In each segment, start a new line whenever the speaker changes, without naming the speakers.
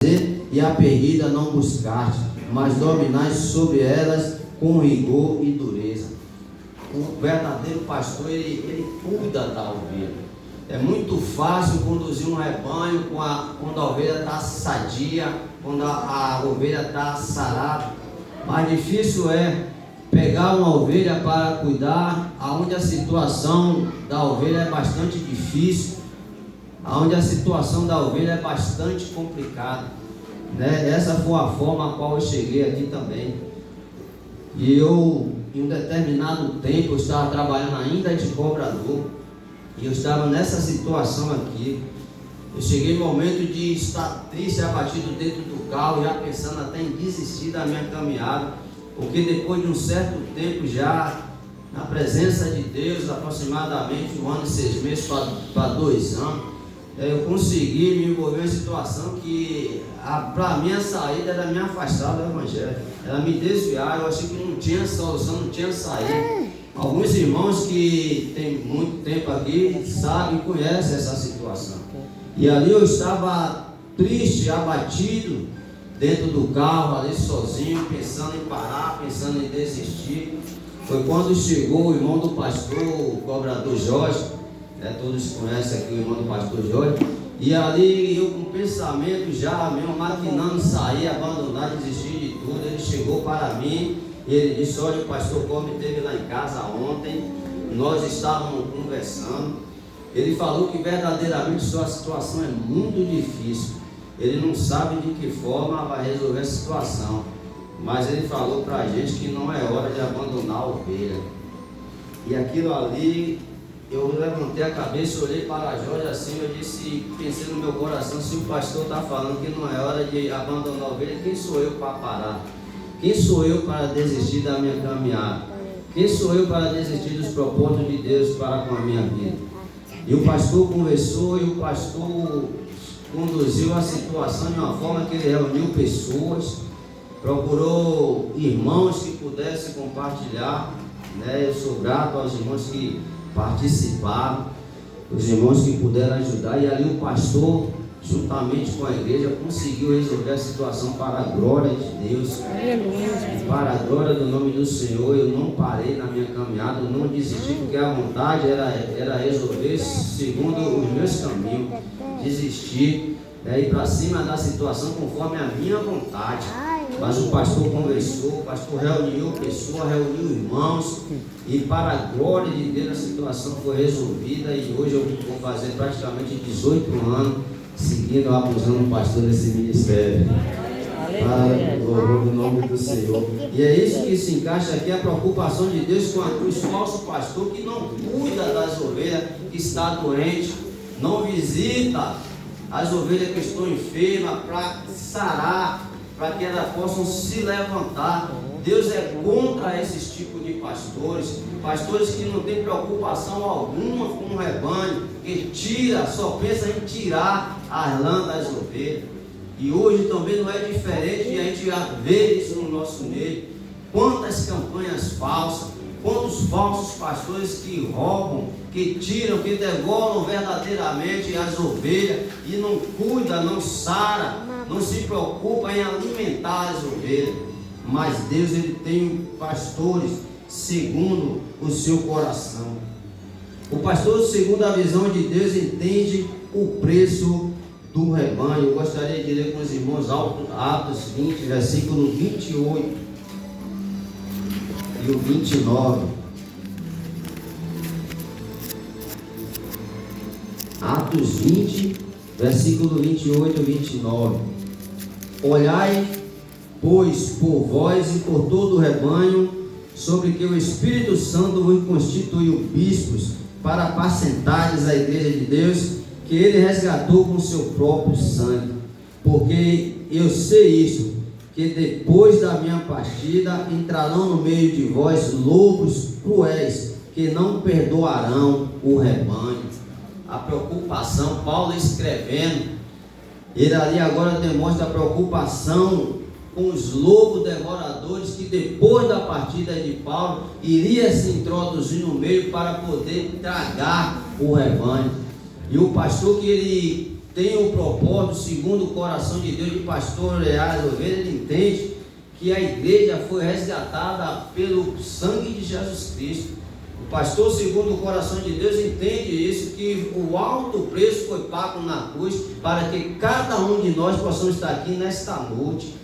trazer, e a perdida não buscaste, mas dominais sobre elas com rigor e dureza. O verdadeiro pastor, ele cuida da ovelha. É muito fácil conduzir um rebanho quando a ovelha está sadia, quando a ovelha está sarada. Mais difícil é pegar uma ovelha para cuidar, onde a situação da ovelha é bastante difícil, onde a situação da ovelha é bastante complicada, né? Essa foi a forma a qual eu cheguei aqui também. E eu, em um determinado tempo, eu estava trabalhando ainda de cobrador, e eu estava nessa situação aqui. Eu cheguei no momento de estar triste, abatido dentro do carro, já pensando até em desistir da minha caminhada, porque depois de um certo tempo já na presença de Deus, aproximadamente 1 ano e 6 meses para 2 anos, eu consegui me envolver em uma situação que para mim a saída era me afastar do Evangelho, era me desviar. Eu achei que não tinha solução, não tinha saída. Alguns irmãos que têm muito tempo aqui sabem, conhecem essa situação. E ali eu estava triste, abatido, dentro do carro, ali sozinho, pensando em parar, pensando em desistir. Foi quando chegou o irmão do pastor, o cobrador Jorge, todos conhecem aqui o irmão do pastor Jorge, e ali eu com pensamento já, mesmo maquinando sair, abandonar, desistir de tudo. Ele chegou para mim, ele disse: olha, o pastor Gomes esteve lá em casa ontem, nós estávamos conversando. Ele falou que verdadeiramente sua situação é muito difícil, ele não sabe de que forma vai resolver a situação, mas ele falou para a gente que não é hora de abandonar a ovelha. E aquilo ali, eu levantei a cabeça, olhei para Jorge assim, eu disse, pensei no meu coração: se o pastor está falando que não é hora de abandonar a ovelha, quem sou eu para parar? Quem sou eu para desistir da minha caminhada? Quem sou eu para desistir dos propósitos de Deus para com a minha vida? E o pastor conversou, e o pastor conduziu a situação de uma forma que ele reuniu pessoas, procurou irmãos que pudessem compartilhar, né? Eu sou grato aos irmãos que participaram, os irmãos que puderam ajudar, e ali o pastor, juntamente com a igreja, conseguiu resolver a situação para a glória de Deus, para a glória do nome do Senhor. Eu não parei na minha caminhada, eu não desisti, porque a vontade era resolver segundo os meus caminhos, desistir, ir para cima da situação conforme a minha vontade. Mas o pastor conversou, o pastor reuniu pessoas, reuniu irmãos, e para a glória de Deus a situação foi resolvida. E hoje eu vou fazer praticamente 18 anos seguindo, abusando o pastor desse ministério, para o louvor do nome do Senhor. E é isso que se encaixa aqui, a preocupação de Deus com os falsos pastores que não cuida das ovelhas que está doente, não visita as ovelhas que estão enfermas para sarar, para que elas possam se levantar. Deus é contra esses tipos de pastores, pastores que não têm preocupação alguma com o rebanho, que só pensa em tirar as lãs das ovelhas. E hoje também não é diferente, e a gente já vê isso no nosso meio. Quantas campanhas falsas, quantos falsos pastores que roubam, que tiram, que devoram verdadeiramente as ovelhas e não cuida, não sara, não se preocupa em alimentar as ovelhas. Mas Deus, ele tem pastores segundo o seu coração. O pastor, segundo a visão de Deus, entende o preço do rebanho. Eu gostaria de ler com os irmãos Atos 20, versículo 28 e o 29. Atos 20, versículo 28 e 29. Olhai, pois, por vós e por todo o rebanho, sobre que o Espírito Santo vos constituiu bispos, para apacentardes a igreja de Deus, que ele resgatou com seu próprio sangue. Porque eu sei isto, que depois da minha partida entrarão no meio de vós lobos cruéis, que não perdoarão o rebanho. A preocupação, Paulo escrevendo, ele ali agora demonstra a preocupação com os lobos devoradores que depois da partida de Paulo iria se introduzir no meio para poder tragar o rebanho. E o pastor que ele tem o propósito, segundo o coração de Deus, de pastorear as ovelhas, ele entende que a igreja foi resgatada pelo sangue de Jesus Cristo. O pastor, segundo o coração de Deus, entende isso, que o alto preço foi pago na cruz para que cada um de nós possamos estar aqui nesta noite.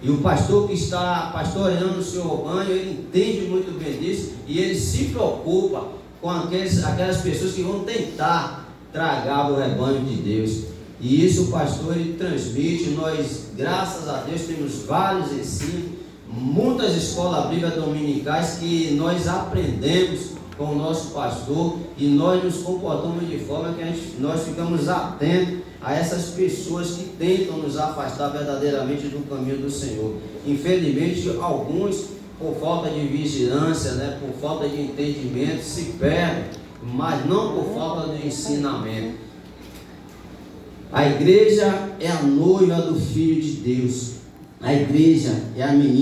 E o pastor que está pastoreando o seu rebanho, ele entende muito bem disso e ele se preocupa com aquelas pessoas que vão tentar tragar o rebanho de Deus. E isso o pastor ele transmite. Nós, graças a Deus, temos vários ensinos, muitas escolas bíblicas dominicais que nós aprendemos com o nosso pastor e nós nos comportamos de forma que nós ficamos atentos a essas pessoas que tentam nos afastar verdadeiramente do caminho do Senhor. Infelizmente, alguns, por falta de vigilância, por falta de entendimento, se perdem, mas não por falta de ensinamento. A igreja é a noiva do Filho de Deus. A igreja é a menina